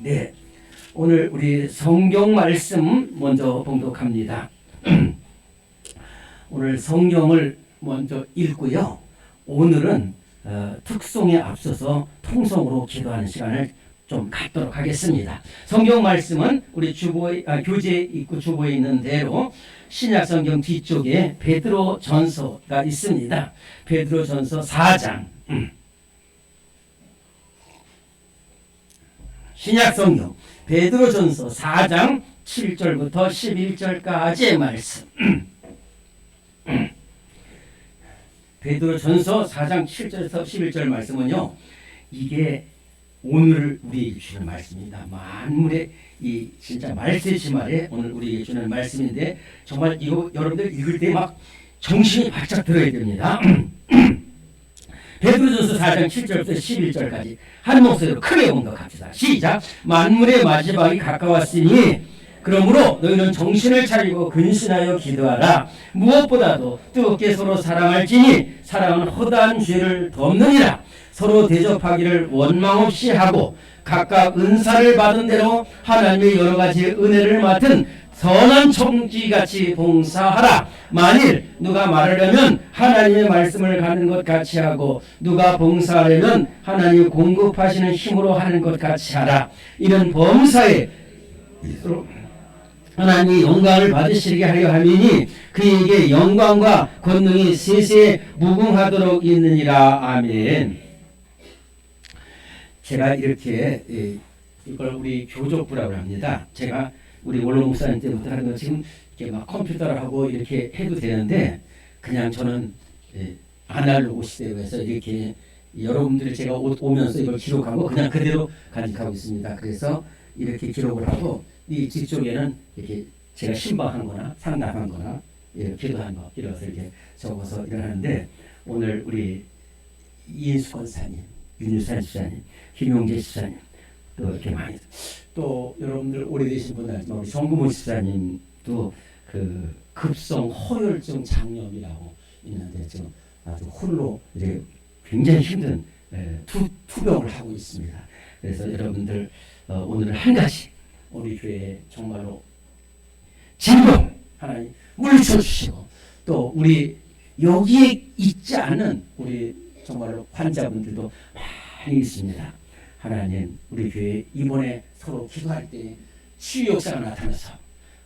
네, 오늘 우리 성경 말씀 먼저 봉독합니다. 오늘 성경을 먼저 읽고요. 오늘은 특송에 앞서서 통성으로 기도하는 시간을 좀 갖도록 하겠습니다. 성경 말씀은 우리 교재 입구 주보에 있는 대로 신약 성경 뒤쪽에 베드로 전서가 있습니다. 베드로 전서 4장. 신약 성경 베드로 전서 4장 7절부터 11절까지의 말씀. 베드로 전서 4장 7절에서 11절 말씀은요, 이게 오늘 우리에게 주는 말씀입니다. 만물의 이 진짜 말세지 말에 오늘 우리에게 주는 말씀인데, 정말 이거 여러분들 읽을 때 막 정신이 바짝 들어야 됩니다. 베드로전서 4장 7절부터 11절까지 한 목소리로 크게 공독합시다. 시작. 만물의 마지막이 가까웠으니 그러므로 너희는 정신을 차리고 근신하여 기도하라. 무엇보다도 뜨겁게 서로 사랑할지니 사랑은 허다한 죄를 덮느니라. 서로 대접하기를 원망 없이 하고 각각 은사를 받은 대로 하나님의 여러 가지 은혜를 맡은 선한 청지같이 봉사하라. 만일 누가 말하려면 하나님의 말씀을 가는 것 같이 하고 누가 봉사하려면 하나님 공급하시는 힘으로 하는 것 같이 하라. 이런 범사에 하나님이 영광을 받으시게 하려 함이니 그에게 영광과 권능이 세세에 무궁하도록 있느니라. 아멘. 제가 이렇게 이걸 우리 교족부라고 합니다. 제가 우리 원로 목사님 때부터 하는 거 지금 이렇게 막 컴퓨터를 하고 이렇게 해도 되는데, 그냥 저는 아날로그 시대에서 이렇게 여러분들이 제가 오면서 이걸 기록한 거 그냥 그대로 간직하고 있습니다. 그래서 이렇게 기록을 하고 이 뒤쪽에는 이렇게 제가 신방한 거나 상담한 거나 기도한 거 이런 것을 이렇게 적어서 일어나는데, 오늘 우리 이인수 권사님, 윤유산 집사님, 김용재 집사님 또 이렇게 많이, 또 여러분들 오래되신 분들 알지만 우리 정구모 집사님도 그 급성 허혈증 장염이라고 있는데 지금 아주 홀로 이제 굉장히 힘든 투병을 하고 있습니다. 그래서 여러분들 오늘 한 가지 우리 교회에 정말로 즐거움 하나님 물리쳐 주시고, 또 우리 여기에 있지 않은 우리 정말로 환자분들도 많이 있습니다. 하나님 우리 교회 이번에 서로 기도할 때 치유 역사가 나타나서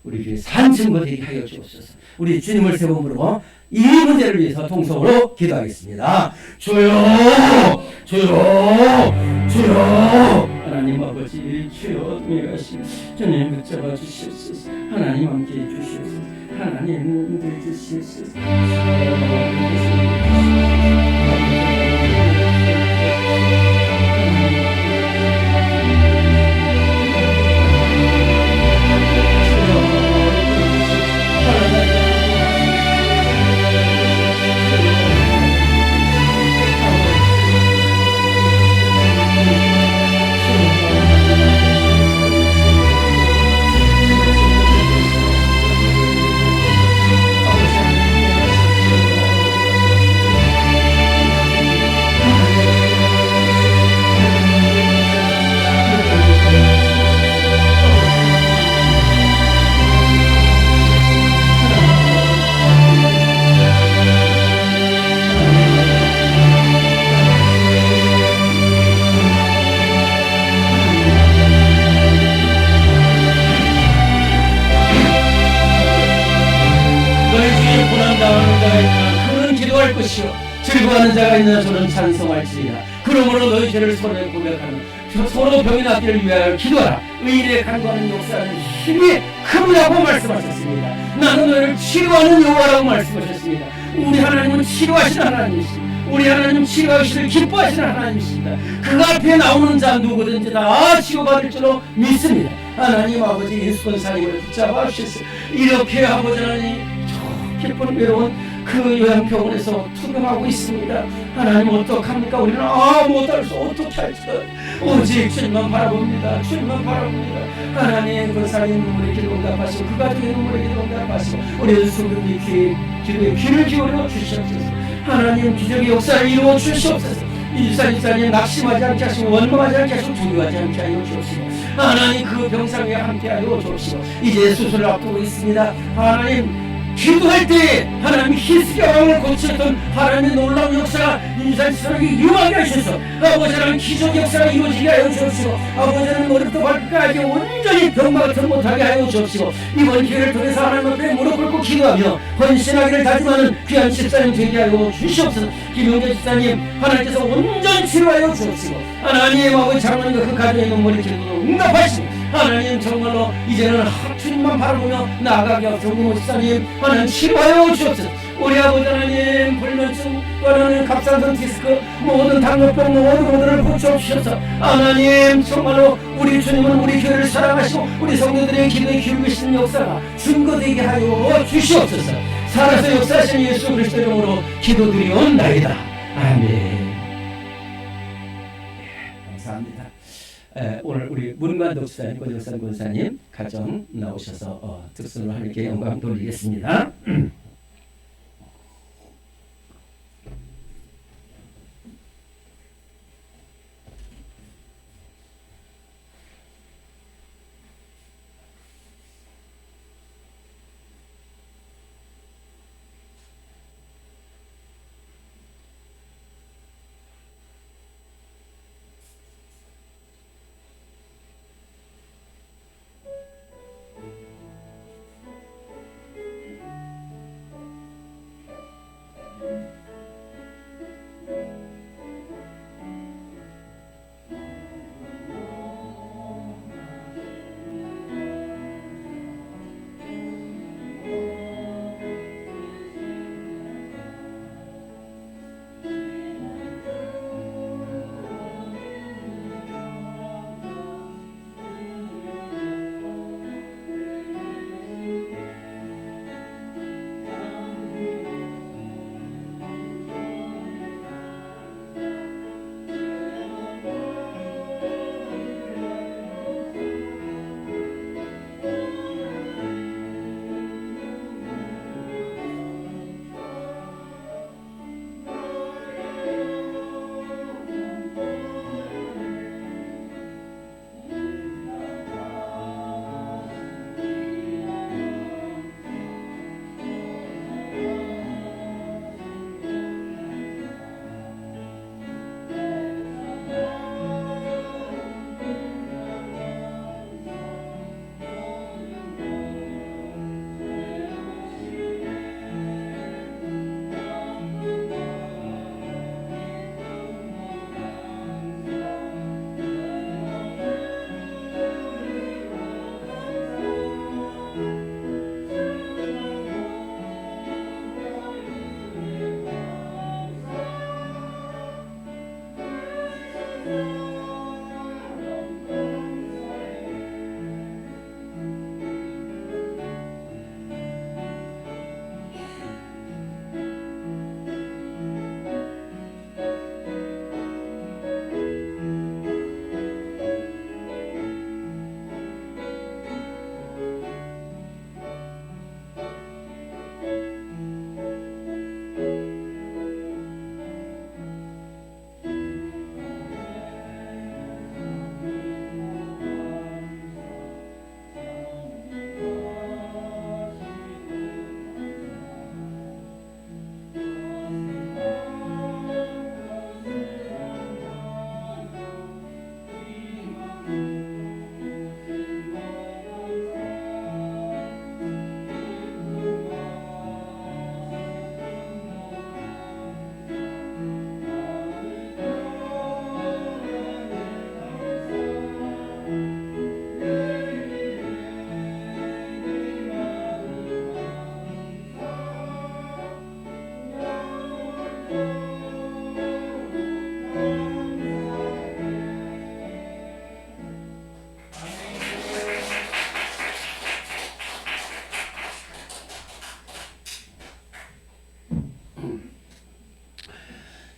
우리 교회 산증거 되게 하여 주옵소서. 우리 주님을 세움으로 이 문제를 위해서 통성으로 기도하겠습니다. 주여 주여 주여. 하나님 아버지 주여 동행하시고 주님 붙잡아 주시옵소서. 하나님 함께 해 주시옵소서. 하나님 인도해 주시옵소서. 즐거워하는 자가 있나 저는 찬송할지니라. 그러므로 너희 죄를 서로에 고백하는 서로 병이 낫기를 위하여 기도하라. 의인의 간구하는 역사는 힘이 크다고 말씀하셨습니다. 나는 너희를 치료하는 여호와라고 말씀하셨습니다. 우리 하나님은 치료하시는 하나님이십니다. 우리 하나님 치료하시를 기뻐하시는 하나님이십니다. 그 앞에 나오는 자 누구든지 다 치료받을 줄로 믿습니다. 하나님 아버지 예수 권사님을 붙잡아 주셨어요. 이렇게 아버지 하나님 기쁜 외로운 그 요양병원에서 투병하고 있습니다. 하나님 어떡합니까? 우리는 못할 수 어떻게 할지도 오직 주님만 바라봅니다. 주님만 바라봅니다. 하나님 권사님 눈물의 길 응답하시고 그 가족의 눈물의 길 응답하시고 우리 연수님의 기도에 귀를 기울여 주시옵소서. 하나님 기적의 역사를 이루어 주시옵소서. 이주사님 낙심하지 않게 하시고 원망하지 않게 하시고 두려워하지 않게 하여 주옵소서. 하나님 그 병상에 함께하여 주옵시고 이제 수술을 앞두고 있습니다. 하나님 기도할 때 하나님 히스기야왕을 고쳤던 하나님의 놀라운 역사가 인산시설에게 임하게 하셔서 아버지 하나님 기적 역사가 이루어지게 하여 주옵시고 아버지 하나님 머리부터 발끝까지 온전히 병마같은 못하게 하여 주옵시고 이번 기회를 통해서 하나님 앞에 무릎 꿇고 기도하며 헌신하기를 다짐하는 귀한 집사님 되게 하여 주시옵소서. 김용재 집사님 하나님께서 온전히 치료하여 주옵시고 하나님 아버지 장로님과 그 가정의 눈물이 기도로 응답하시고 하나님 정말로 이제는 주님만 바라보며 나아가게 하옵소서. 목사님 하나님 치료하여 주옵소서. 우리 아버지 하나님 불면증 또 하나님 갑상선 디스크 모든 당뇨병 모든 것들을 고쳐주셔서 하나님 정말로 우리 주님은 우리 교회를 사랑하시고 우리 성도들의 기도에 기울고 계시는 역사가 증거되게 하여 주시옵소서. 살아서 역사하시는 예수 그리스도 이름으로 기도드리옵나이다. 아멘. 감사합니다. 오늘 우리 문관덕 집사님, 권영산 권사님 가정 나오셔서 특선으로 하나님께 영광 돌리겠습니다.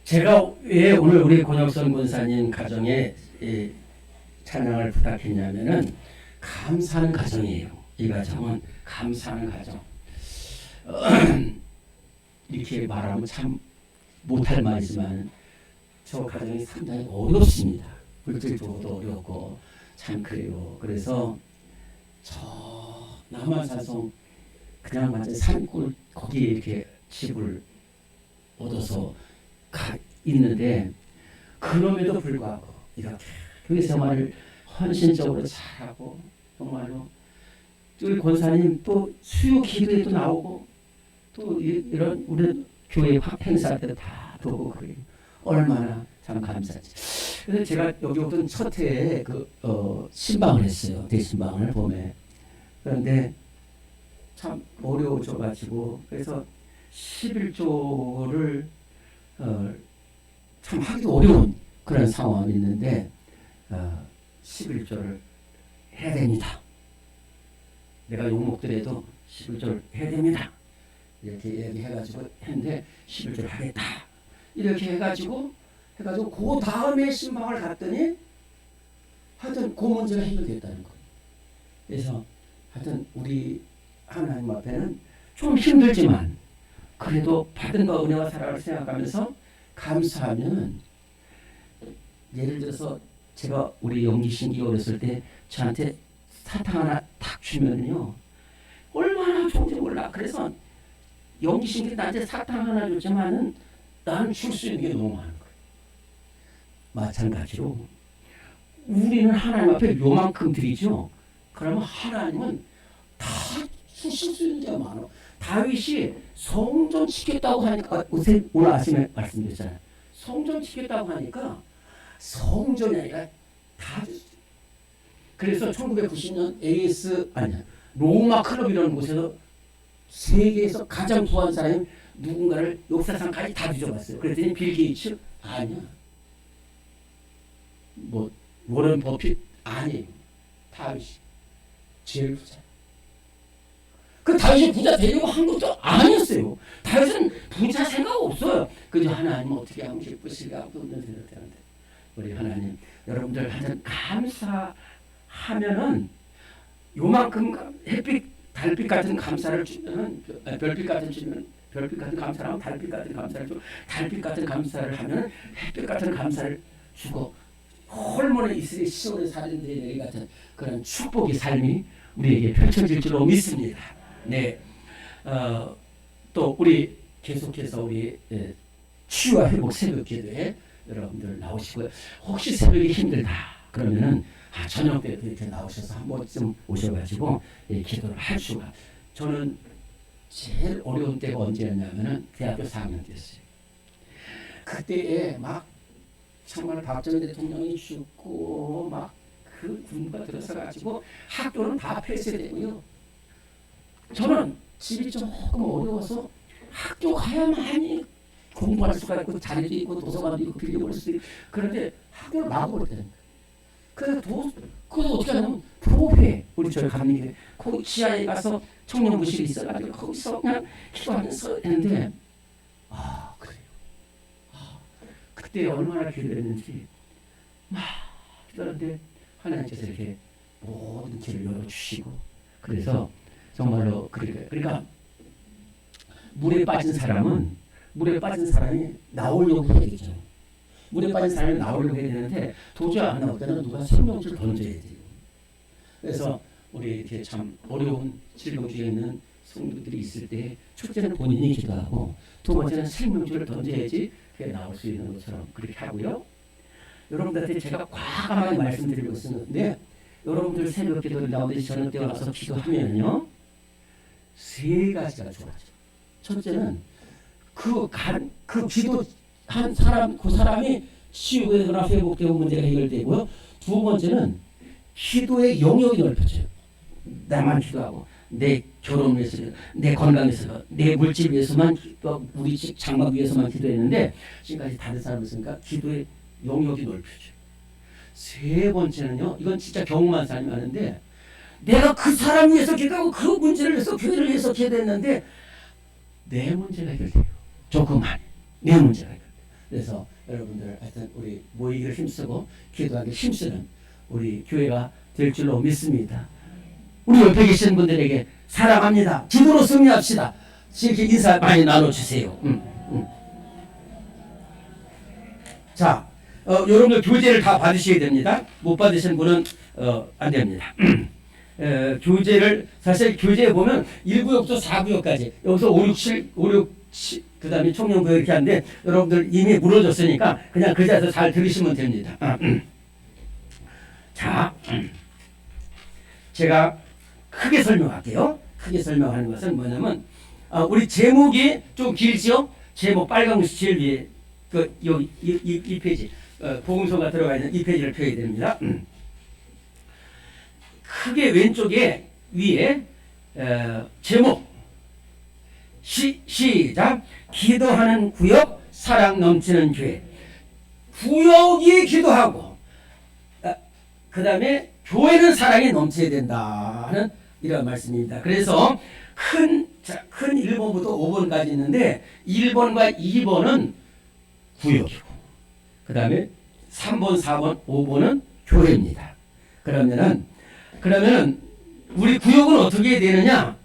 제가 왜 오늘 우리 권혁선 권사님 가정에 찬양을 부탁했냐면은 감사하는 가정이에요. 이 가정은 감사하는 가정. 이렇게 말하면 참 못할 말이지만 저 가정이 상당히 어렵습니다. 물질적으로도 어렵고 참 그래요. 그래서 저 남한산성 그냥 완전 산골 거기에 이렇게 집을 얻어서 가 있는데 그럼에도 불구하고 이렇게 교회 생활을 헌신적으로 잘하고 정말로 우리 권사님 또 수요 기도에도 나오고 또 이런 우리 교회 행사 때도 다 보고 그래요. 얼마나 참 감사하지. 그래서 제가 여기 오던 첫 해에 신방을 했어요. 대신방을 봄에. 그런데 참 어려워져가지고 그래서 11조를 참 하기도 어려운 그런 상황이 있는데 11조를 해야 됩니다. 내가 욕먹더라도 11조를 해야 됩니다. 이렇게 얘기해가지고 했는데 11조를 하겠다. 이렇게 해가지고 그 다음에 신방을 갔더니 하여튼 그 문제가 해결됐다는 거예요. 그래서 하여튼 우리 하나님 앞에는 좀 힘들지만 그래도 받은 거 은혜와 사랑을 생각하면서 감사하면 예를 들어서 제가 우리 영기신기 어렸을 때 저한테 사탕 하나 탁 주면요 얼마나 좋은지 몰라. 그래서 영기신기 나한테 사탕 하나 줬지만은 나는 줄 수 있는 게 너무 많은 거예요. 마찬가지로 우리는 하나님 앞에 요만큼 드리죠. 그러면 하나님은 다 주실 수 있는 데가 많아. 다윗이 성전 짓겠다고 하니까 오늘 아침에 말씀드렸잖아요. 성전 짓겠다고 하니까 성전이 아니라 다 줬어요. 그래서 1990년 로마 클럽이라는 곳에서 세계에서 가장 부한 사람이 누군가를 역사상까지 다 뒤져봤어요. 그랬더니 빌 게이츠 아니야. 뭐 워런 버핏 아니에요. 다윗이 제일 부자. 그 다윗이 부자 되려고 한 것도 아니었어요. 다윗은 부자 생각 없어요. 그저 하나님 어떻게 하면 기쁘실까 하고 없는 생각하는데 우리 하나님 여러분들 하여튼 감사하면은 요만큼 햇빛 달빛 같은 감사를 주면은 별빛 같은 감사를 하면 달빛 같은 감사를 주고 달빛 같은 감사를 하면 햇빛 같은 감사를 주고 홀몬의 이스라엘 시온의 살인들이 내리 같은 그런 축복의 삶이 우리에게 펼쳐질 줄로 믿습니다. 네, 또 우리 계속해서 우리 치유와 회복 새벽 기도에 여러분들 나오시고요. 혹시 새벽이 힘들다 그러면은 저녁 때 이렇게 나오셔서 한 번쯤 오셔가지고 기도를 할 수가. 저는 제일 어려운 때가 언제였냐면은 대학교 4학년 때였어요. 그때에 막 정말 박정희 대통령이 죽고 막 그 군부가 들어서가지고 학교는 다 폐쇄되고요. 저는 집이 조금 어려워서 학교 가야만이 공부할 수가 있고 자리도 있고 도서관도 있고 빌려볼 수도 있고 그런데 학교를 막아버렸다는 거예요. 그래서 어떻게 하냐면 교회 우리 저희 감리교회 그 지하에 가서 청년부실이 있어가지고 거기서 그냥 기도하면서 했는데 그래요. 그때 얼마나 기도했는지 막 기도하는데 하나님께서 이렇게 모든 길을 열어주시고 그래서 정말로 그러니까 물에 빠진 사람이 나오려고 해야 되죠. 물에 빠진 사람이 나오려고 해야 되는데 도저히 안 나올 때는 누가 생명줄 던져야 돼요. 그래서 우리 이렇게 참 어려운 질병 중에 있는 성도들이 있을 때 첫째는 본인이 기도하고 두 번째는 생명줄을 던져야지 그게 나올 수 있는 것처럼 그렇게 하고요. 여러분들한테 제가 과감하게 말씀드리고 있었는데 여러분들 새벽 기도를 나오듯이 저녁 때 와서 기도하면요 3가지가 좋아져요. 첫째는 그 기도한 사람 그 사람이 치유되거나 회복되고 문제가 해결되고요. 두 번째는 기도의 영역이 넓혀져요. 나만 기도하고 내 결혼을 위해서, 내 건강 위해서, 내 물질 위해서만 우리 집 장막 위해서만 기도했는데 지금까지 다른 사람을 쓰니까 기도의 영역이 넓혀져요. 세 번째는요, 이건 진짜 경험한 사람이 많은데 내가 그 사람 위해서 기도하고 그 문제를 위해서 교회를 위해서 기도했는데 내 문제가 해결돼요. 조금만 내 문제가 해결돼요. 그래서 여러분들 하여튼 우리 모이기를 힘쓰고 기도하기 힘쓰는 우리 교회가 될 줄로 믿습니다. 우리 옆에 계신 분들에게 사랑합니다. 기도로 승리합시다. 이렇게 인사 많이 나눠주세요. 자, 여러분들 교재를 다 받으셔야 됩니다. 못 받으신 분은 안 됩니다. 교재를 사실 교재에 보면 1구역부터 4구역까지 여기서 5, 6, 7, 5, 6, 7, 그 다음에 청년구역 이렇게 하는데 여러분들 이미 물어줬으니까 그냥 그 자리에서 잘 들으시면 됩니다. 자, 제가 크게 설명할게요. 크게 설명하는 것은 뭐냐면 우리 제목이 좀 길지요? 제목 빨간 글씨 제일 위에 여기 이 페이지 복음서가 들어가 있는 이 페이지를 펴야 됩니다. 크게 왼쪽에 위에 제목 시작 기도하는 구역 사랑 넘치는 교회. 구역이 기도하고 그 다음에 교회는 사랑이 넘쳐야 된다는 이런 말씀입니다. 그래서 큰 1번부터 5번까지 있는데 1번과 2번은 구역이고 그 다음에 3번, 4번, 5번은 교회입니다. 그러면은 우리 구역은 어떻게 되느냐?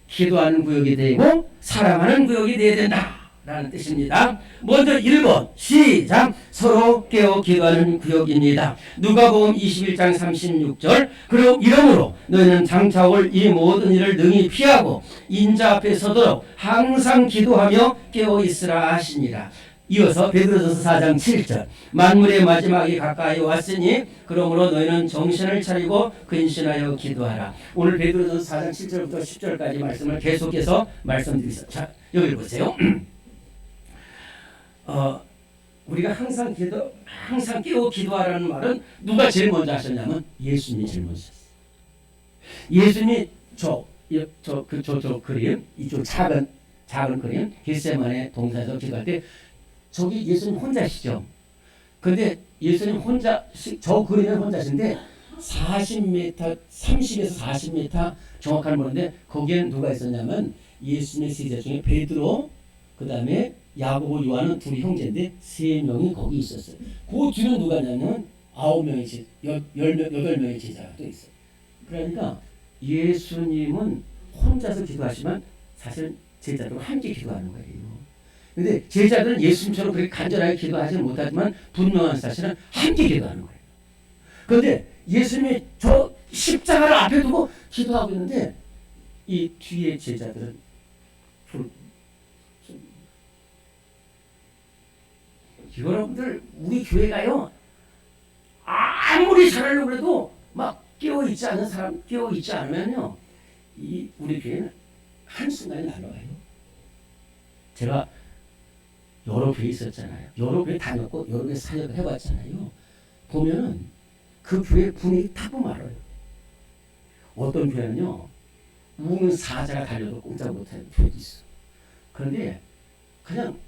기도하는 구역이 되고 사랑하는 구역이 되어야 된다라는 뜻입니다. 먼저 1번 시작 서로 깨어 기도하는 구역입니다. 누가복음 21장 36절 그럼 이러므로 너희는 장차 올 이 모든 일을 능히 피하고 인자 앞에 서도록 항상 기도하며 깨어 있으라 하시니라. 이어서 베드로전서 4장 7절 만물의 마지막이 가까이 왔으니 그러므로 너희는 정신을 차리고 근신하여 기도하라. 오늘 베드로전서 4장 7절부터 10절까지 말씀을 계속해서 말씀드리겠습니다. 자, 여기 보세요. 우리가 항상 깨워 기도하라는 말은 누가 제일 먼저 하셨냐면 예수님이 제일 먼저 하셨어요. 예수님이 저 그림 이쪽 작은 그림 겟세마네 동산에서 기도할 때 저기 예수님 혼자시죠. 근데 예수님 혼자 저 그림은 혼자신데 40m 30에서 40m 정확한 모르는데 거기에는 누가 있었냐면 예수님의 세자 중에 베드로 그 다음에 야고보 요한은 둘이 형제인데 3명이 거기 있었어요. 그 뒤는 누가 있냐면 9명의 제자 8명의 제자가 또 있어요. 그러니까 예수님은 혼자서 기도하시면 사실 제자들과 함께 기도하는 거예요. 근데 제자들은 예수님처럼 그렇게 간절하게 기도하지 못하지만 분명한 사실은 함께 기도하는 거예요. 그런데 예수님이 저 십자가를 앞에 두고 기도하고 있는데 이 뒤에 제자들은 여러분들 우리 교회가요 아무리 잘하려고 해도 막 깨어있지 않은 사람 깨어있지 않으면요 이 우리 교회는 한순간에 날아가요. 제가 여러 교회 있었잖아요. 여러 교회 다녔고 여러 교회 사역을 해봤잖아요. 보면은 그 교회 분위기 타고 말아요. 어떤 교회는요 우는 사자가 달려도 꼼짝 못하는 교회도 있어. 그런데 그냥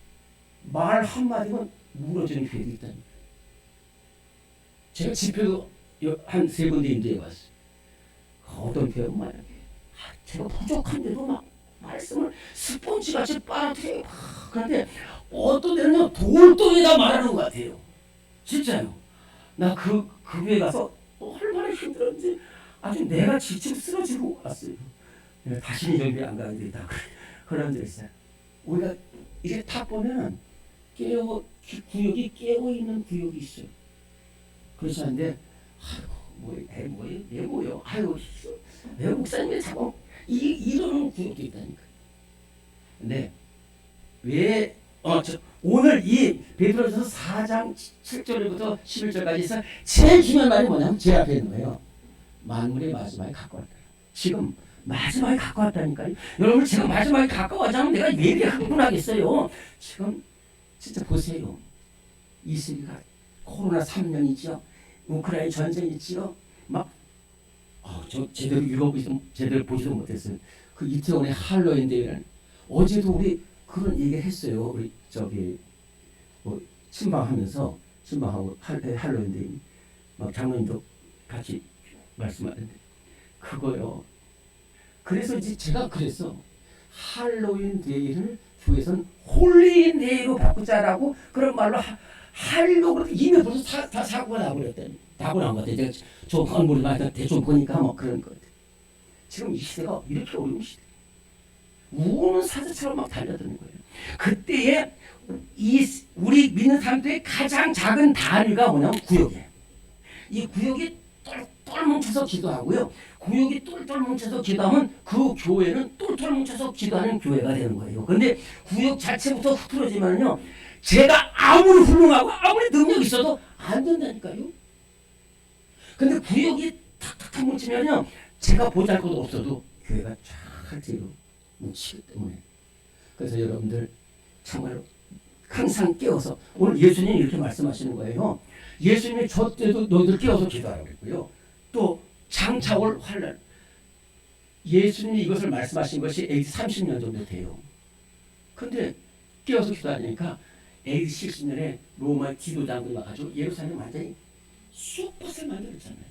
말 한마디면 무너지는 교회도 있다니까. 제가 집회도 한 3군데 인도해 봤어요. 어떤 교회는 만약에 제가 부족한데도 막 말씀을 스펀지같이 빨아들여요. 그런데 어떤 데는요 돌덩이다 말하는 것 같아요. 진짜요. 나 그 교회 가서 얼마나 힘들었는지 아주 내가 지치고 쓰러지고 왔어요. 다시는 이런 교회 안 가게 되겠다. 그런 적 있어요. 우리가 이제 딱 보면은 구역이 깨어있는 구역이 있어요. 그렇지 않은데 뭐예요? 아이고 왜 목사님이 자꾸 이러는 구역도 있다니까. 근데 왜 오늘 이 베드로전서 4장 7절부터 11절까지 해서 제일 중요한 말이 뭐냐면 제 앞에 있는 거예요. 만물의 마지막에 가까웠다. 지금 마지막에 가까웠다니까요. 여러분 제가 마지막에 가까워지면 내가 왜 이렇게 흥분하겠어요. 지금 진짜 보세요. 이 시기가 코로나 3년이죠. 우크라이나 전쟁이 있지요. 저 제대로 제대로 보지도 못했어요. 그 이태원의 할로윈 대회는 어제도 우리 그런 얘기를 했어요. 우리 침방하고 할로윈 대회 장로님도 같이 말씀하는데 그거요. 그래서 이제 제가 그랬어. 할로윈 데이를 교회에서는 홀리인 데이로 바꾸자라고 그런 말로 하려고 이미 벌써 다 사고가 나버렸다니. 나고 난 것 같아. 제가 정확한 모르지만 대충 보니까 그런 것 같아. 지금 이 시대가 이렇게 어려운 시대. 우는 사자처럼 막 달려드는 거예요. 그때에 우리 믿는 사람들의 가장 작은 단위가 뭐냐면 구역이에요. 이 구역이 똘똘 뭉쳐서 기도하고요. 구역이 똘똘 뭉쳐서 기도하면 그 교회는 똘똘 뭉쳐서 기도하는 교회가 되는 거예요. 그런데 구역 자체부터 흐트러지면요, 제가 아무리 훌륭하고 아무리 능력이 있어도 안 된다니까요. 근데 구역이 탁탁탁 뭉치면요, 제가 보잘것도 없어도 교회가 쫙 뒤로 뭉치기 때문에. 그래서 여러분들 정말 항상 깨워서, 오늘 예수님이 이렇게 말씀하시는 거예요. 예수님이 저 때도 너희들 깨워서 기도하라고 했고요. 또 장차 올 환난, 예수님이 이것을 말씀하신 것이 AD 30년 정도 돼요. 근데 깨워서 기도하니까 AD 70년에 로마 지도장군이 와가지고 예루살렘 완전히 쑥밭을 만들었잖아요.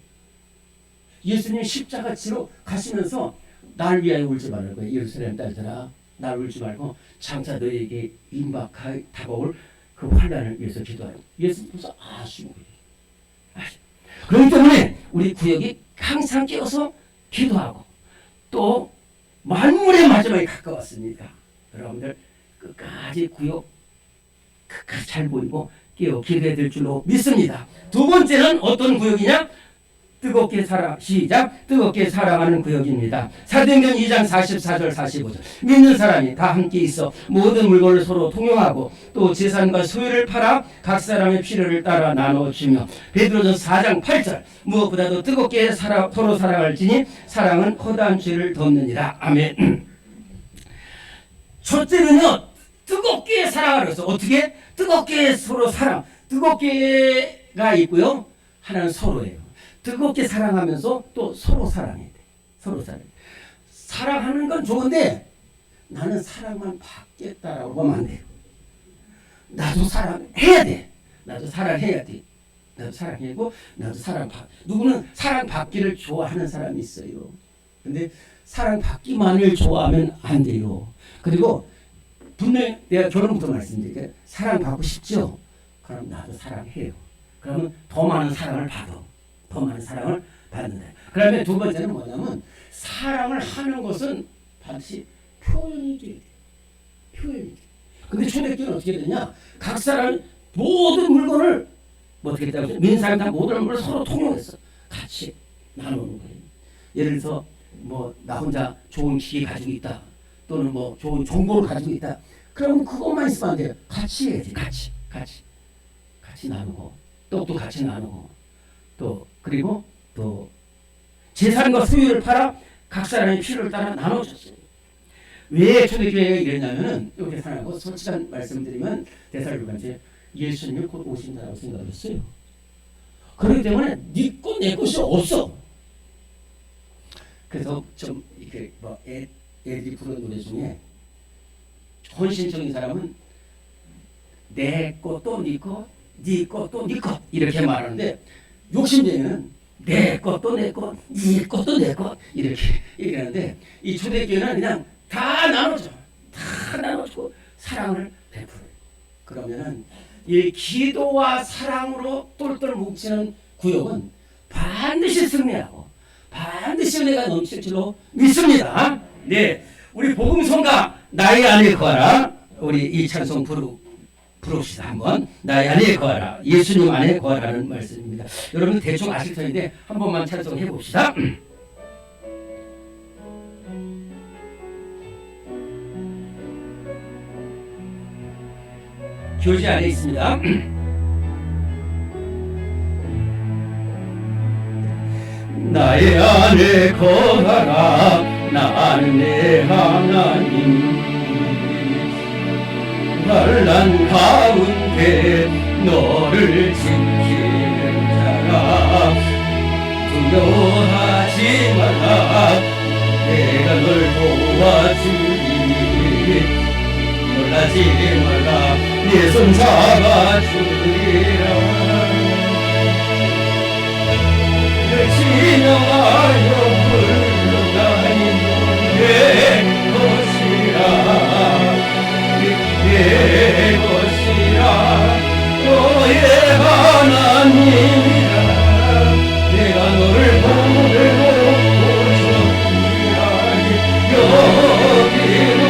예수님 십자가 지로 가시면서 날 위하여 울지 말라고 거예요. 예루살렘 딸들아, 날 울지 말고 장차 너에게 임박할 다가올 그 환난을 위해서 기도하라고. 예수님께서 아시는 거예요. 그렇기 때문에 우리 구역이 항상 깨어서 기도하고, 또 만물의 마지막이 가까웠습니다. 여러분들 끝까지 구역 끝까지 잘 보이고 깨어 기도해야 될 줄로 믿습니다. 두 번째는 어떤 구역이냐? 뜨겁게 시작. 뜨겁게 사랑하는 구역입니다. 사도행전 2장 44절 45절. 믿는 사람이 다 함께 있어 모든 물건을 서로 통용하고 또 재산과 소유를 팔아 각 사람의 필요를 따라 나눠주며. 베드로전서 4장 8절. 무엇보다도 뜨겁게 서로 사랑할지니 사랑은 허다한 죄를 덮느니라. 아멘. 첫째는요, 뜨겁게 사랑하라. 그래서 어떻게? 뜨겁게 서로 사랑. 뜨겁게가 있고요, 하나는 서로예요. 뜨겁게 사랑하면서 또 서로 사랑해야 돼. 서로 사랑해. 사랑하는 건 좋은데 나는 사랑만 받겠다라고 하면 안 돼요. 나도 사랑해야 돼. 나도 사랑해야 돼. 나도 사랑하고 나도 사랑받. 누구는 사랑받기를 좋아하는 사람이 있어요. 근데 사랑받기만을 좋아하면 안 돼요. 그리고 분명히 내가 결혼부터 말씀드릴게요. 사랑받고 싶죠? 그럼 나도 사랑해요. 그러면 더 많은 사랑을 받아. 더 많은 사랑을 받는다. 그다음에 두 번째는 뭐냐면, 사랑을 하는 것은 반드시 표현이 돼야 돼. 표현이 돼. 근데 초대교회는 어떻게 되냐? 각 사람 모든 물건을 어떻게 했다고 했죠? 믿는 사람 다 모든 물건을 서로 통용해서 같이 나누는 거예요. 예를 들어서 나 혼자 좋은 기계 가지고 있다, 또는 좋은 정보를 가지고 있다. 그러면 그것만 있으면 안 돼요. 같이 해야지. 같이 나누고, 떡도 같이 나누고, 그리고 또 재산과 소유를 팔아 각 사람의 필요를 따라 나눠줬어요. 왜 초대교회가 이랬냐면은, 이렇게 생각하고 솔직한 말씀드리면, 데살로니가서 예수님이 곧 오신다고 생각했어요. 그렇기 때문에 네 것 내 것이 없어. 그래서 좀 이렇게 애들이 부르는 노래 중에 헌신적인 사람은 내 것도 네 것, 네 것도 네 것 이렇게 말하는데, 욕심쟁이는 내 것도 내 것, 네 것도 내 것 이렇게 얘기하는데, 이 초대교회는 그냥 다 나눠줘. 다 나눠주고 사랑을 베풀어요. 그러면은 이 기도와 사랑으로 똘똘 뭉치는 구역은 반드시 승리하고 반드시 은혜가 넘칠 줄로 믿습니다. 네, 우리 복음성가 나의 안에 거하라. 우리 이 찬송 부릅시다. 한번. 나의 안에 거하라. 예수님 안에 거하라는 말씀입니다. 여러분 대충 아실 텐데 한 번만 찬송해 봅시다. 교재 안에 있습니다. 나의 안에 거하라. 나는 내 하나님. 환난 가운데 너를 지키는 자라. 두려워하지 말라. 내가 널 도와주리. 놀라지 말라. 내 손 잡아주리라. 늘 진영하여 불러다니 내 것이라. 내 것이라. 너의 하나님이라. 내가 너를 보내고 보셨으리라. 여기로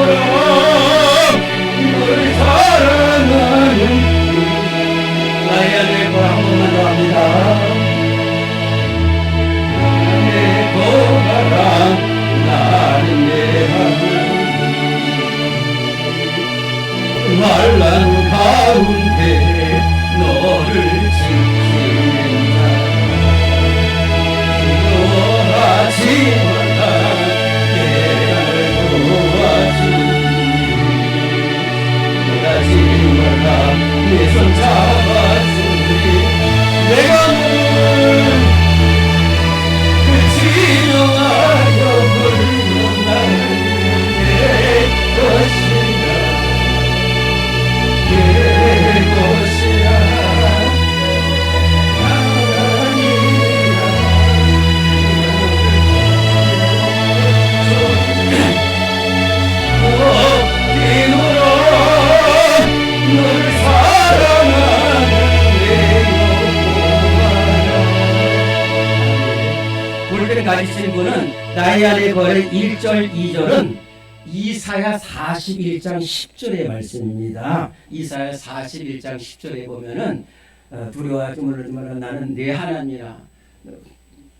가지신 분은 나의 안에 거래 1절 2절은 이사야 41장 10절의 말씀입니다. 이사야 41장 10절에 보면은 두려워하지 말라 나는 내 하나님이라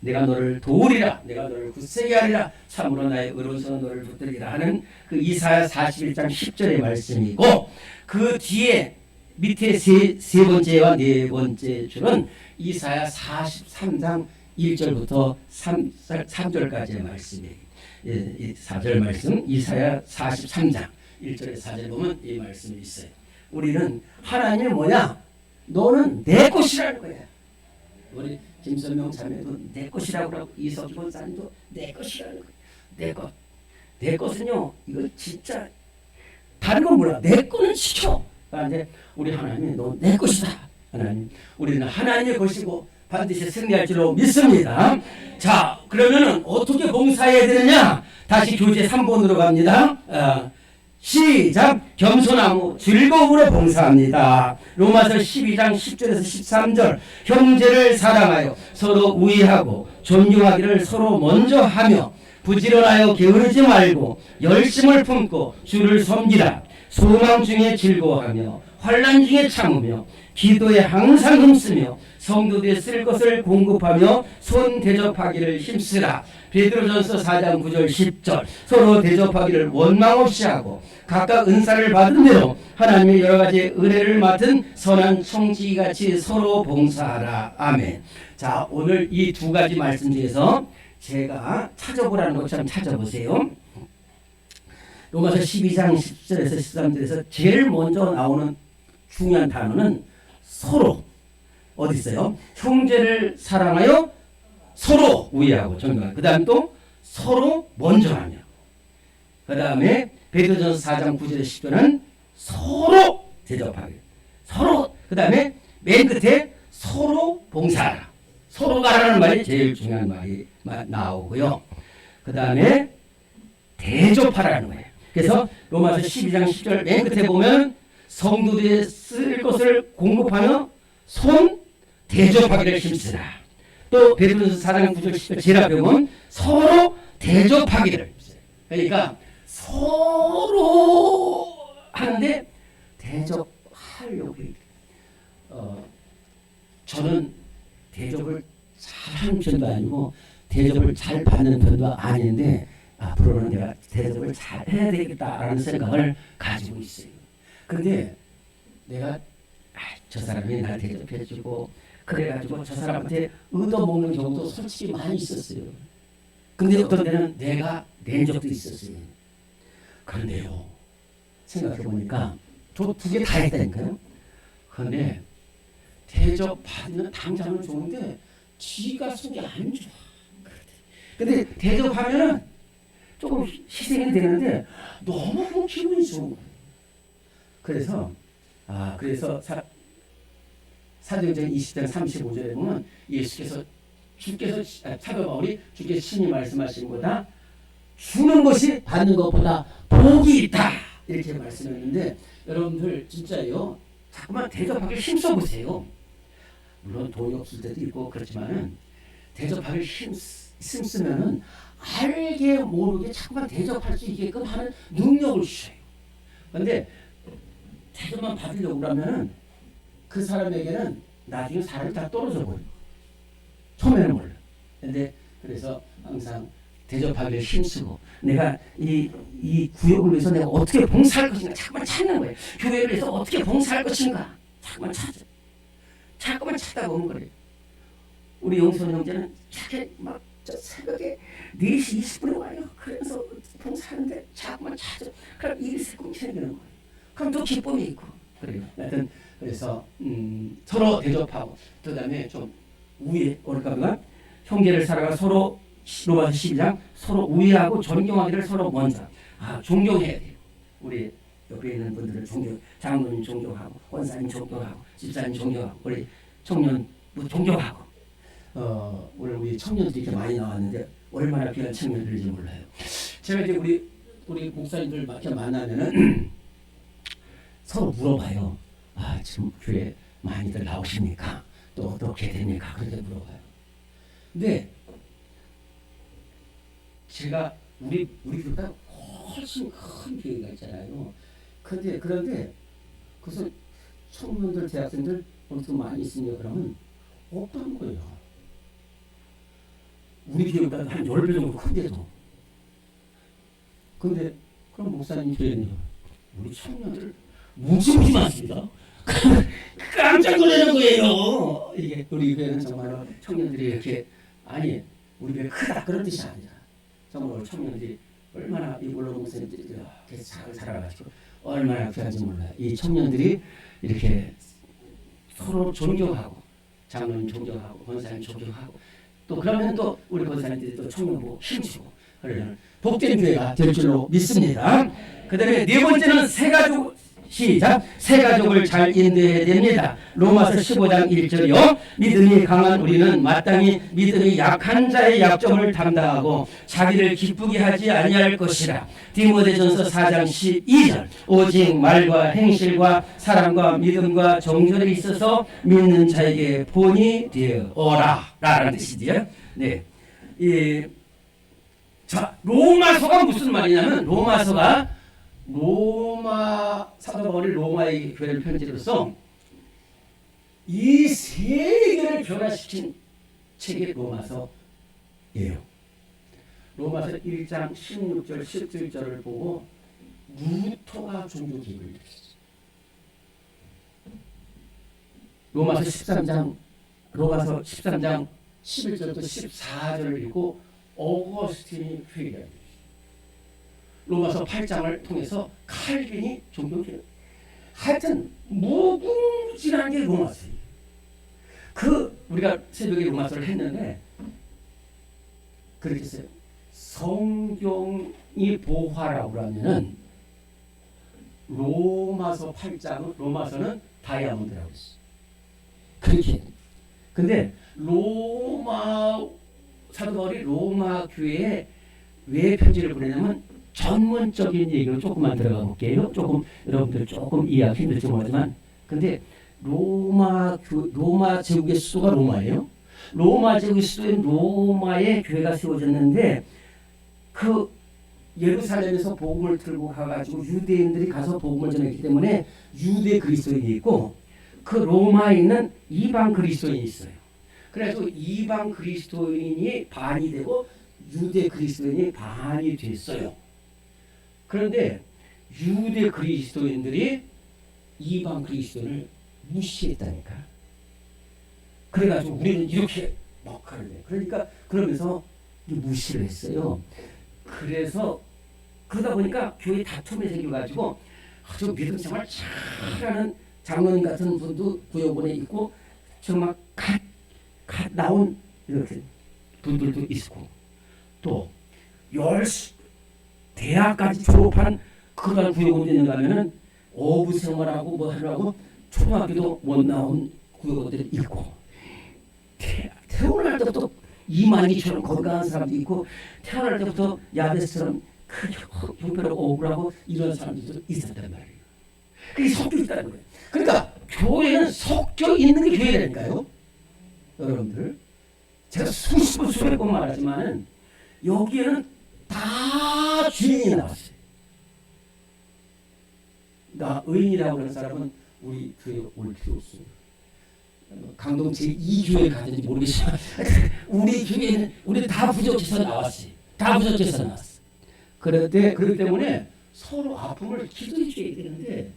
내가 너를 도우리라 내가 너를 굳세게 하리라 참으로 나의 의로운 손은 너를 붙들리라 하는 그 이사야 41장 10절의 말씀이고 그 뒤에 밑에 세 번째와 네 번째 줄은 이사야 43장 1절부터 3절까지의 말씀이에요. 4절 말씀 이사야 43장 1절에 4절 보면 이 말씀이 있어요. 우리는 하나님이 뭐냐? 너는 내 것이라는 거야. 우리 김선명 자매도 내 것이라고 하고 이석기 권사님도 내 것이라는 거야. 내 것. 내 것은요. 이거 진짜 다른 건 몰라. 내 거는 지켜. 그런데 우리 하나님이 너 내 것이다. 하나님. 우리는 하나님의 것이고 반드시 승리할 줄로 믿습니다. 자, 그러면은 어떻게 봉사해야 되느냐? 다시 교재 3번으로 갑니다. 시작. 겸손하고 즐거움으로 봉사합니다. 로마서 12장 10절에서 13절. 형제를 사랑하여 서로 우애하고 존경하기를 서로 먼저 하며 부지런하여 게으르지 말고 열심을 품고 주를 섬기라. 소망 중에 즐거워하며 환난 중에 참으며 기도에 항상 힘쓰며 성도들이 쓸 것을 공급하며 손 대접하기를 힘쓰라. 베드로전서 4장 9절 10절. 서로 대접하기를 원망 없이 하고 각각 은사를 받은 대로 하나님의 여러 가지 은혜를 맡은 선한 청지기같이 서로 봉사하라. 아멘. 자, 오늘 이 두 가지 말씀 중에서 제가 찾아보라는 것처럼 찾아보세요. 로마서 12장 10절에서 13절에서 제일 먼저 나오는 중요한 단어는 서로. 어디 있어요? 형제를 사랑하여 서로 우애하고 존경하고 그 다음 또 서로 먼저 하며 그 다음에 베드로전서 4장 9절에 10절은 서로 대접하기 서로 그 다음에 맨 끝에 서로 봉사하라. 서로가라는 말이 제일 중요한 말이 나오고요. 그 다음에 대접하라는 거예요. 그래서 로마서 12장 10절 맨 끝에 보면 성도들이 쓸 것을 공급하며 손 대접하기를 힘쓰라. 또 베드로전서 4장 9절 10절 제일 앞에 보면 서로 대접하기를. 그러니까 서로 하는데 대접하려고 해요. 저는 대접을 잘하는 편도 아니고 대접을 잘 받는 편도 아닌데 앞으로는 내가 대접을 잘 해야 되겠다라는 생각을 가지고 있어요. 근데 내가 저 사람이 날 대접해주고 그래가지고 저 사람한테 얻어먹는 경우도 솔직히 많이 있었어요. 근데 어떤 때는 내가 낸 적도 있었어요. 그런데요, 생각해보니까 두 개 다 했다니까요. 그런데 대접받는 당장은 좋은데 지가 속이 안 좋아. 근데 대접하면은 조금 희생이 되는데 너무 기분이 좋은 거예요. 그래서 사도행전 20장 35절에 보면 사도 바울이 주께서 신이 말씀하신 거다 주는 것이 받는 것보다 복이 있다 이렇게 말씀했는데 여러분들 진짜요 자꾸만 대접하기 힘써보세요. 물론 돈이 없을 때도 있고 그렇지만은 대접하기 힘쓰면은 알게 모르게 자꾸만 대접할 수 있게끔 하는 능력을 주셔요. 그런데 대접만 받으려고 그러면은 그 사람에게는 나중에 사람이 다 떨어져 버려. 처음에는 몰라. 근데 그래서 항상 대접하기를 힘쓰고 내가 이 구역을 위해서 내가 어떻게 봉사할 것인가 자꾸만 찾는 거예요. 교회를 위해서 어떻게 봉사할 것인가 자꾸만 찾아. 자꾸만 찾다 보면 그래요. 우리 영선 형제는 자기 막 저 새벽에 4시 20분에 와요. 그래서 봉사하는데 자꾸만 찾아. 그럼 일이 조금 생기는 거예요. 그럼 또 기쁨이 있고 그래요. 하여튼 그래서 서로 대접하고 그다음에 좀 우애 오를까봐 형제를 사랑하 서로 로마서 12장 서로 우애하고 존경하기를 서로 먼저 존경해야 돼요. 우리 옆에 있는 분들을 장로님 존경하고 권사님 존경하고 집사님 존경하고 우리 청년 존경하고 우리 청년들이 이렇게 많이 나왔는데 얼마나 귀한 청년들인지 몰라요. 제가 이제 우리 목사님들 이렇게 만나면은 서로 물어봐요. 지금 교회 많이들 나오십니까? 또 어떻게 됩니까? 그렇게 물어봐요. 근데 제가 우리 교회보다 훨씬 큰 교회가 있잖아요. 그런데 그래서 청년들, 대학생들 엄청 많이 있으냐 그러면 없다는 거예요. 우리 교회보다 한 10배 정도 큰데도. 근데 그럼 목사님 교회는요? 우리 청년들 무지무지 많습니다. 깜짝 놀라는 거예요. 이게 우리 교회는 정말 청년들이 이렇게 아니 우리 교회 크다 그런 뜻이 아니라 정말 청년들이 얼마나 이 원로 목사님들이 이렇게 잘 살아가지고 얼마나 귀한지 몰라요. 이 청년들이 이렇게 서로 존경하고 장로님 존경하고 권사님 존경하고 또 그러면 또 우리 권사님들이 또 청년 보고 힘주고 그러는 복된 교회가 될 줄로 믿습니다. 그 다음에 네 번째는 새가족 시작. 새가족을 잘 인도해야 됩니다. 로마서 15장 1절이요. 믿음이 강한 우리는 마땅히 믿음이 약한 자의 약점을 담당하고 자기를 기쁘게 하지 아니할 것이라. 디모데전서 4장 12절. 오직 말과 행실과 사랑과 믿음과 정절에 있어서 믿는 자에게 본이 되어라 라는 뜻이지요. 네. 자, 로마서가 무슨 말이냐면 로마 사도 바울이 로마의 교회를 편지로서 이 세계를 변화시킨 책이 로마서예요. 로마서 1장 16절 17절을 보고 루터가 종교 개혁을 일으켰어요. 로마서 13장 11절부터 14절을 읽고 어거스틴이 회개합니다. 로마서 8장을 통해서 칼빈이 종교개혁. 하여튼 무궁무진한 게 로마서예요. 우리가 새벽에 로마서를 했는데 그렇게 했어요. 성경이 보화라고 하면은 로마서는 다이아몬드라고 했어요. 그렇게. 근데 사도 바울이 로마 교회에 왜 편지를 보내냐면 전문적인 얘기로 조금만 들어가 볼게요. 여러분들 조금 이해하기 힘들지 모르지만, 근데 로마 제국의 수도가 로마예요. 로마 제국의 수도인 로마에 교회가 세워졌는데 그 예루살렘에서 복음을 들고 가가지고 유대인들이 가서 복음을 전했기 때문에 유대 그리스도인이 있고 그 로마에 있는 이방 그리스도인이 있어요. 그래서 이방 그리스도인이 반이 되고 유대 그리스도인이 반이 됐어요. 그런데 유대 그리스도인들이 이방 그리스도인을 무시했다니까. 그래가지고 우리는 이렇게 막 하는데, 그러니까 그러면서 무시를 했어요. 그래서 그러다 보니까 교회 다툼이 생겨가지고 아주 믿음 생활 잘하는 장로님 같은 분도 구역원에 있고 정말 갓 나온 이렇게 분들도 있고 또 대학까지 졸업한 그런 구역원이 있는가 하면은 어부 생활하고 뭐 하려고 초등학교도 못 나온 구역원들이 있고 태어날 때부터 이만희처럼 건강한 사람도 있고 태어날 때부터 야베스처럼 형편없고 억울하고 이런 사람들도 있었단 말이에요. 그게 섞여 있다는 거예요. 그러니까 교회는 섞여 있는 게 교회라니까요. 여러분들 제가 수백 번 말하지만 여기에는 다 주인이 나왔어요. 나 의인이라고 하는 사람은 우리 교회에 올 필요 없습니다. 강동 제2교회 가든지 모르겠지만 우리 교회는 우리 다 부족해서 나왔어요. 다 부족해서 나왔어요. 그렇기 때문에 서로 아픔을 기도해 줘야 되는데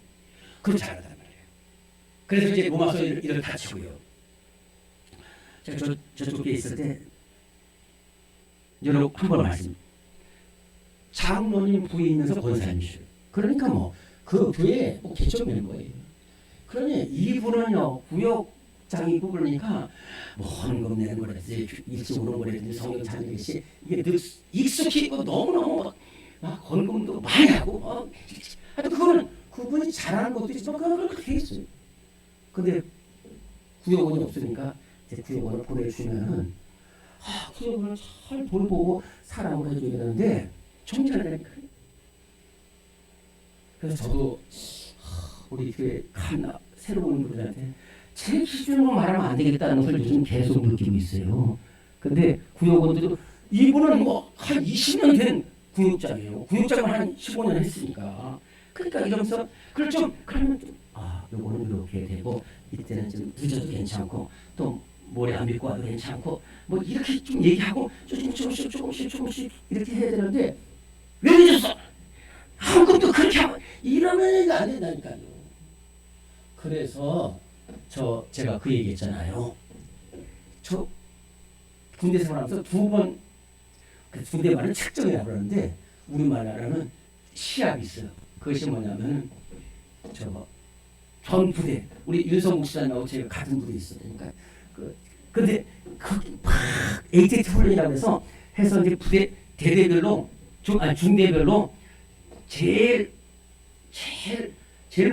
그렇지 않단 말이에요. 그래서 이제 로마서 이를 다치고요. 제가 저쪽에 있을 때 여러분 한 번 말씀. 장로님 부인이면서 권사님이시죠. 그러니까 뭐 그 교회 개척 멤버예요. 그러니 이분은요 구역장이고 그러니까 뭐 헌금 내는 거라든지 일찍 오는 거라든지 성경 찾는 것이 이게 늘 익숙히 있고 너무너무 막 헌금도 많이 하고 하여튼 그분이 잘하는 것도 있지만 그렇게 돼 있어요. 근데 구역원이 없으니까 이제 구역원을 보내주면은 구역원을 잘 돌보고 사랑을 해줘야 되는데 정리를 되니까. 그래서 저도 우리 교회 새로 오는 분들한테 제 기준으로 말하면 안 되겠다는 걸 요즘 계속 느끼고 있어요. 근데 구역원들도 이분은 뭐 한 20년 된 구역장이에요. 구역장을 한 15년 했으니까. 그러니까 이러면서 그걸 좀 그러면 좀 요거는 이렇게 되고 이때는 좀 늦어도 괜찮고 또 모레 안 믿고 와도 괜찮고 뭐 이렇게 좀 얘기하고 조금씩 이렇게 해야 되는데 왜 늦었어? 한국도 그렇게 하면 이러면 안 된다니까요. 그래서 제가 그 얘기했잖아요. 저 군대 생활하면서 두 번 군대 말은 책정이라고 그러는데 우리말로는 시합이 있어요. 그것이 뭐냐면은 전 부대 우리 윤성 목사님하고 제가 같은 부대에 있어요. 그러니까 근데 막 ATT 훈련이라고 해서 이제 부대 대대별로 중대별로 제일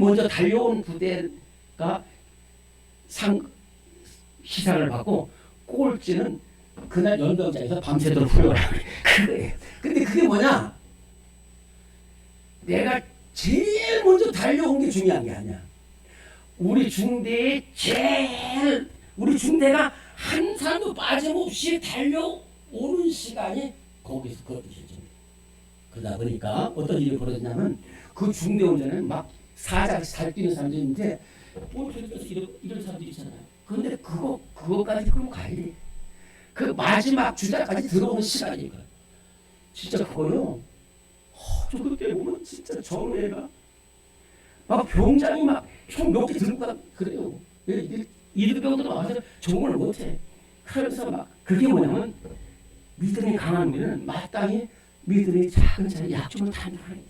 먼저 달려온 부대가 시상을 받고 꼴찌는 그날 연병장에서 밤새도록 훈련을 하는 거예요. 근데 그게 뭐냐? 내가 제일 먼저 달려온 게 중요한 게 아니야. 우리 중대가 한 사람도 빠짐없이 달려오는 시간이 거기서 그것도 실증이에요. 그러다 보니까 어떤 일이 벌어졌냐면 그 중대 운전에는 막 사자같이 달뛰는 사람들이 있는데 볼트에서 이런 사람들이 있잖아요. 그런데 그거까지 끌고 가야 돼. 그 마지막 주자까지 들어오는 시간이니까. 진짜 그거요. 저 그때 보면 진짜 정애가 막 병장이 막 총 몇 개 들고 가 그래요. 이들병들도 와서 적응을 못해. 그러면서 막 그게 뭐냐면 믿음이 강한 우리는 마땅히 믿음이 작은 자의 약점을 탄다는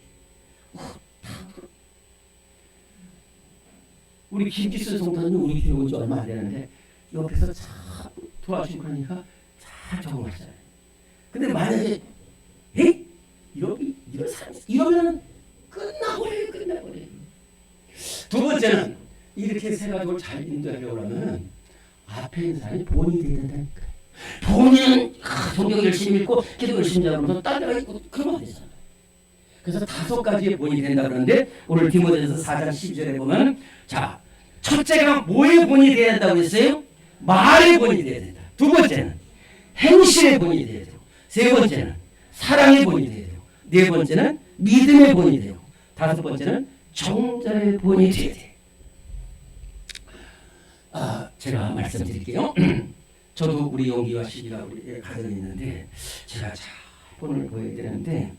우리 김기순 성도는 우리 교회 온 지 얼마 안 되는데 옆에서 참 도와주고 그러니까 잘 적응하잖아요. 근데 만약에 이런 사람 이러면은 끝나버려요. 두 번째는 이렇게 세 가지를 잘 인도하려고 하면 앞에 있는 사람이 본인이 돼야 된다니까. 본인은 성경 열심히 읽고 기도 열심히 하면서 딴 데가 있고 그러면 안 되잖아요. 그래서 5가지의 본이 된다 그러는데 오늘 디모데전서 4장 12절에 보면 자 첫째가 뭐의 본이 돼야 된다고 했어요? 말의 본이 돼야 된다. 두 번째는 행실의 본이 돼야 되고 세 번째는 사랑의 본이 돼야 되고 네 번째는 믿음의 본이 되고 다섯 번째는 정자의 본이 돼야 돼. 제가 말씀드릴게요. 저도 우리 용기와 시기가 우리 가정에 있는데 제가 잘 본을 보여야 되는데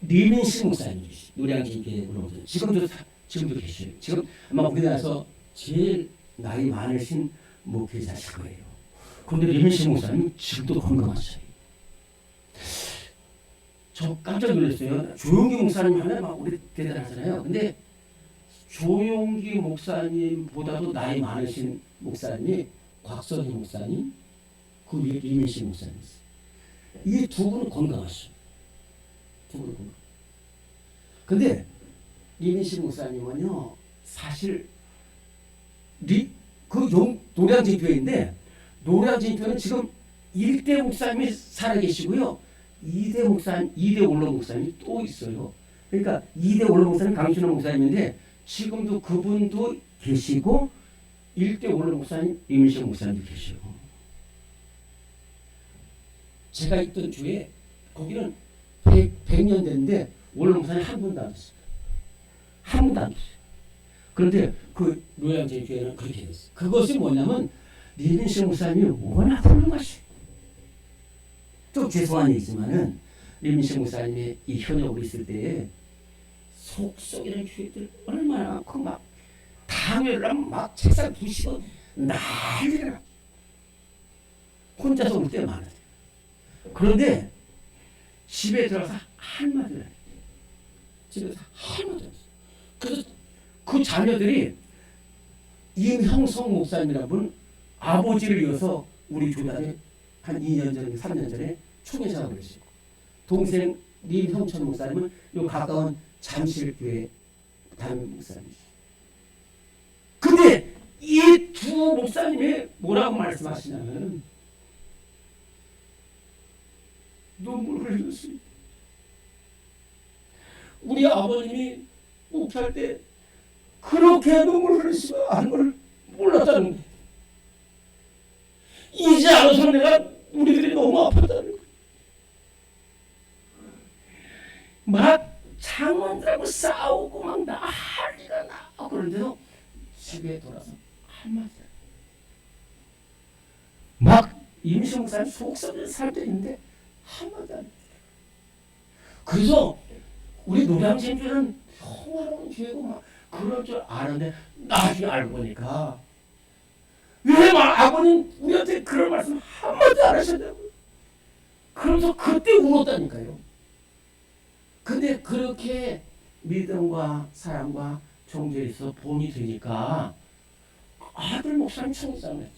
리민식 목사님 노량진교회 물론 지금도 계셔요. 지금 아마 우리나라에서 제일 나이 많으신 목회자실 거예요. 그런데 리민식 목사님 지금도 건강하셔요. 저 깜짝 놀랐어요. 조용기 목사님 하면 막 우리 대단하잖아요. 근데 조용기 목사님보다도 나이 많으신 목사님이 곽선희 목사님, 그 위에 리민식 목사님 있어요. 이 두 분은 건강하셔요. 두 분은 건강. 근데 리민식 목사님은요, 사실 노량진 교회인데 노량진 교회는 지금 1대 목사님이 살아계시고요. 2대 원로 목사님이 또 있어요. 그러니까 2대 원로 목사님 강신호 목사님인데 지금도 그분도 계시고 1대 원로 목사님 이민식 목사님도 계시고 제가 있던 주에 거기는 100년 됐는데 원로 목사님 한 분도 안 됐어요. 한 분도 안 됐어요. 그런데 그 노량진 교회는 그렇게 됐어요. 그것이 뭐냐면 이민식 목사님이 워낙 훌륭하시고 좀 죄송한 얘기지만은 리민식 목사님이 이 현역으로 있을 때에 속속이라는 교회들 얼마나 많고 막 당회를 하면 막 책상 부시고 난리가 혼자서 올 때 많아요. 그런데 집에 들어가서 한마디를 해요. 집에서 한마디를 했어요. 그래서 그 자녀들이 임형성 목사님이라는 분 아버지를 이어서 우리 교단에 한 2년 전에 3년 전에 총회장을 하시고 동생 임형천 목사님은 요 가까운 잠실교회 담임 목사님이시죠. 근데 이 두 목사님이 뭐라고 말씀하시냐면 눈물을 흘렸습니다. 우리 아버님이 목회할 때 그렇게 눈물을 흘리시고 하는 걸 몰랐다는 거예요. 이제 알아서 내가 우리들이 너무 아팠다는 거예요. 막 장원들하고 싸우고 막 난리가 나. 그런데도 집에 돌아서 한마디. 막 임시목사님 속썩이는 사람들이 있는데 한마디 안 해. 그래서 우리 노량진교회는 평화로운 교회고 막 그럴 줄 아는데 나중에 알고 보니까 왜 막 아버님 우리한테 그런 말씀 한마디 안 하셨냐고. 그러면서 그때 울었다니까요. 근데 그렇게 믿음과 사랑과 종교에 있어 본이 되니까 아들 목사님 청지장을 했어요.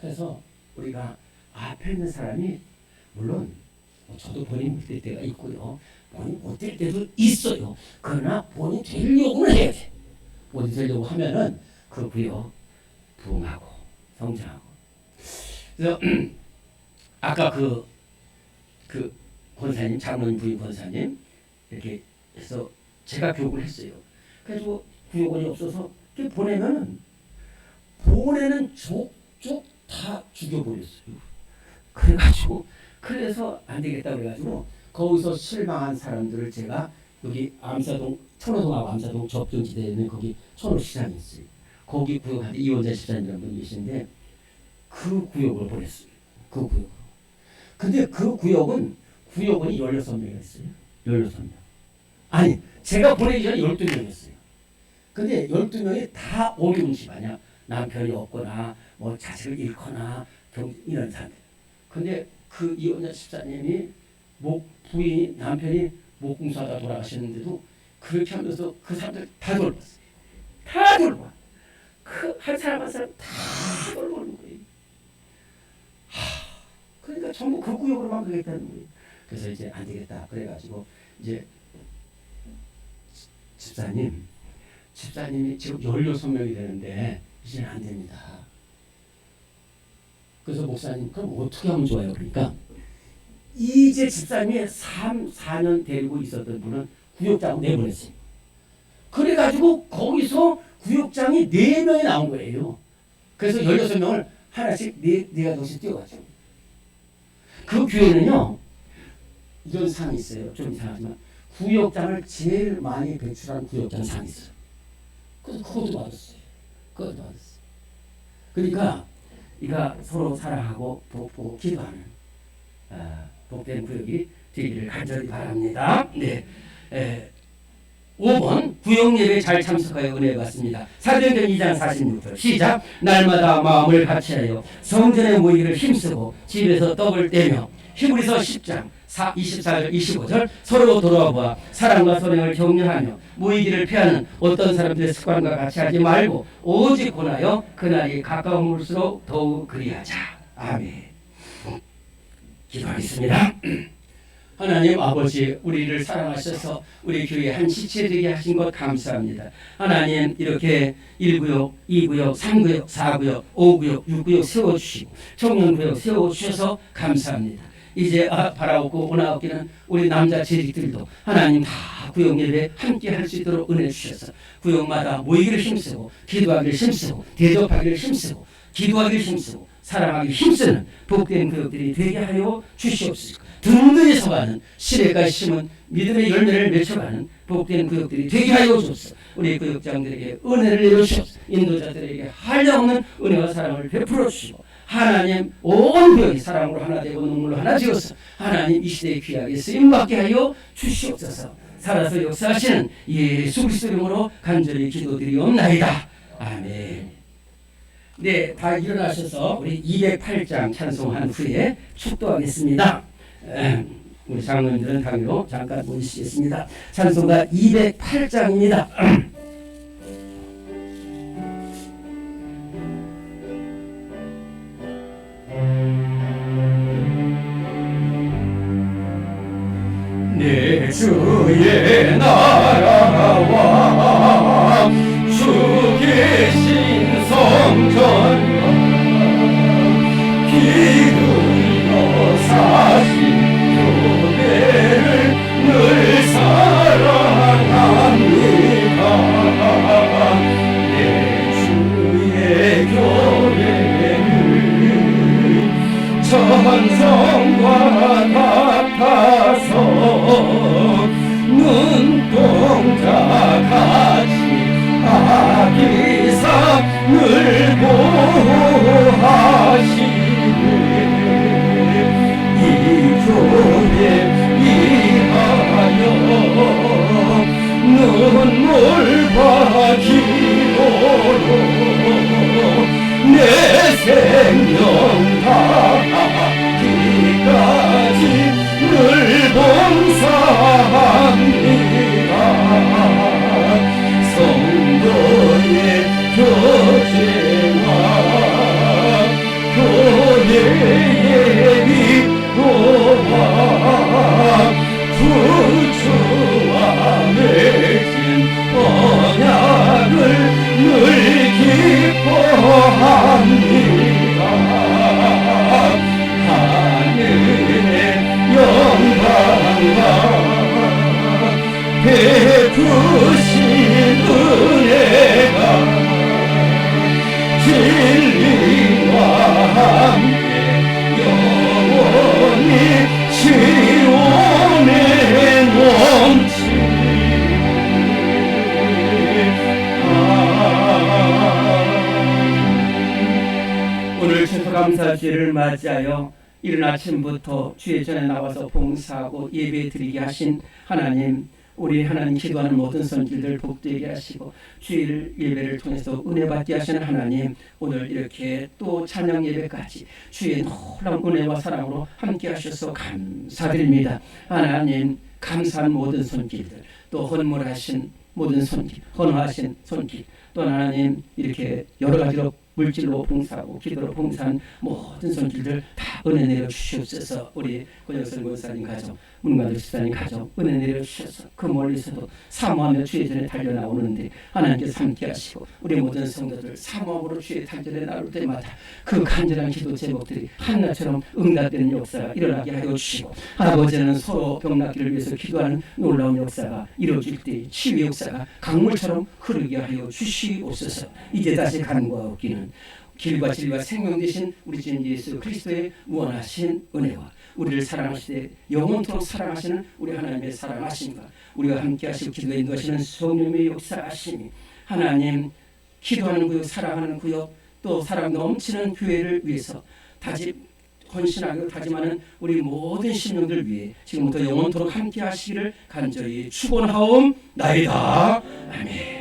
그래서 우리가 앞에 있는 사람이 물론 저도 본인 못될 때가 있고요. 본인 못될 때도 있어요. 그러나 본인 되려고는 해야 돼. 본인 되려고 하면은 그렇고요. 부흥하고 성장하고. 그래서 아까 그 권사님, 장로님 부인 권사님 이렇게 해서 제가 교육을 했어요. 그래서 구역원이 없어서 보내면은 보내는 족족 다 죽여버렸어요. 그래서 안 되겠다 그래가지고 거기서 실망한 사람들을 제가 여기 암사동 천호동하고 암사동 접경지대에 있는 거기 천호시장이 있어요. 거기 구역한테 이원자 집사님이라는 분이 계신데 그 구역으로 보냈어요. 그 구역으로. 근데 그 구역은 구역원이 16명이었어요. 16명. 아니 제가 보내기 전에 12명이었어요. 근데 12명이 다 어려운 집안이야. 남편이 없거나 뭐 자식을 잃거나 이런 사람들. 근데 그 이원자 집사님이 부인이 남편이 목공사하다 돌아가셨는데도 그렇게 하면서 그 사람들 다 돌봤어요. 다 돌봐. 그 한 사람 한 사람 다 돌보는 거예요. 그러니까 전부 그 구역으로만 가겠다는 거예요. 그래서 이제 안 되겠다. 그래가지고 이제 집사님이 지금 16명이 되는데 이제는 안 됩니다. 그래서 목사님 그럼 어떻게 하면 좋아요? 그러니까 이제 집사님이 4년 데리고 있었던 분은 구역장 내보냈어요. 그래가지고 거기서 구역장이 4명이 나온 거예요. 그래서 16명을 하나씩 4가정씩 띄워가지고 그 교회는요 이런 상이 있어요. 좀 이상하지만 구역장을 제일 많이 배출한 구역장 상이 있어요. 그래서 그것도 받았어요. 그러니까 이가 서로 사랑하고 돕고 기도하는 복된 구역이 되기를 간절히 바랍니다. 네. 5번 구역예배 잘 참석하여 은혜 받습니다. 사도행전 2장 46절 시작. 날마다 마음을 같이하여 성전에 모이기를 힘쓰고 집에서 떡을 떼며. 히브리서 10장 24절 25절 서로 돌아보아 사랑과 선행을 격려하며 모이기를 피하는 어떤 사람들의 습관과 같이 하지 말고 오직 권하여 그날이 가까움일수록 더욱 그리하자. 아멘. 기도하겠습니다. 하나님 아버지 우리를 사랑하셔서 우리 교회 한 지체 되게 하신 것 감사합니다. 하나님 이렇게 1구역, 2구역, 3구역, 4구역, 5구역, 6구역 세워주시고 청년구역 세워주셔서 감사합니다. 이제 바라옵고 원하옵기는 우리 남자 재직들도 하나님 다 구역 예배 함께 할 수 있도록 은혜 주셔서 구역마다 모이기를 힘쓰고 기도하기를 힘쓰고 대접하기를 힘쓰고 기도하기를 힘쓰고 사랑하기 힘쓰는 복된 구역들이 되게 하여 주시옵소서. 든든히 서가는 시대가 심은 믿음의 열매를 맺혀가는 복된 구역들이 되게 하여 주옵소서. 우리 구역장들에게 은혜를 내려주옵소서. 인도자들에게 한량없는 은혜와 사랑을 베풀어 주시고 하나님 온 구역이 사랑으로 하나 되고 눈물로 하나 되어서 하나님 이 시대의 귀하게 쓰임받게 하여 주시옵소서. 살아서 역사하시는 예수 그리스도 이름으로 간절히 기도드리옵나이다. 아멘. 네, 다 일어나셔서 우리 208장 찬송한 후에 축도하겠습니다. 우리 장로님들은 강의로 잠깐 모이시겠습니다. 찬송가 208장입니다. 내 주의 나라와 주 계신 성전 기름으로 사신 교회를 늘 사랑합니다. 내 주의 교회는 천성과 같아서 주신 은혜가 진리와 함께 영원히 지원해 오늘 추수감사주일을 맞이하여 이른 아침부터 주의 전에 나와서 봉사하고 예배 드리게 하신 하나님, 우리 하나님 기도하는 모든 손길들 복되게 하시고 주일 예배를 통해서 은혜 받게 하시는 하나님, 오늘 이렇게 또 찬양 예배까지 주의 놀라운 은혜와 사랑으로 함께 하셔서 감사드립니다. 하나님, 감사한 모든 손길들, 또 헌물하신 모든 손길, 헌화하신 손길, 또 하나님 이렇게 여러 가지로 물질로 봉사하고 기도로 봉사한 모든 손길들 다 은혜 내려 주시옵소서. 우리 권영선 권사님 가정, 문관주 집사님 가정 은혜 내려 주셔서 그 멀리서도 사모하며 주의 전에 달려 나오는데 하나님께서 함께 하시고 우리 모든 성도들 사모함으로 주의 탄전에 나올 때마다 그 간절한 기도 제목들이 한나처럼 응답되는 역사가 일어나게 하여 주시고, 아버지는 서로 병낫기를 위해서 기도하는 놀라운 역사가 이루어질 때 치유 역사가 강물처럼 흐르게 하여 주시옵소서. 이제 다시 간과 없기는 길과 진리와 생명 되신 우리 주님 예수 그리스도의 무한하신 은혜와 우리를 사랑하시되 영원토록 사랑하시는 우리 하나님의 사랑하심과 우리와 함께 하시고 기도에 인도하시는 성령의 역사하심이 하나님, 기도하는 구역, 사랑하는 구역, 또 사랑 넘치는 교회를 위해서 헌신하고 다짐하는 우리 모든 심령들 위해 지금부터 영원토록 함께 하시기를 간절히 축원하옵나이다. 아멘.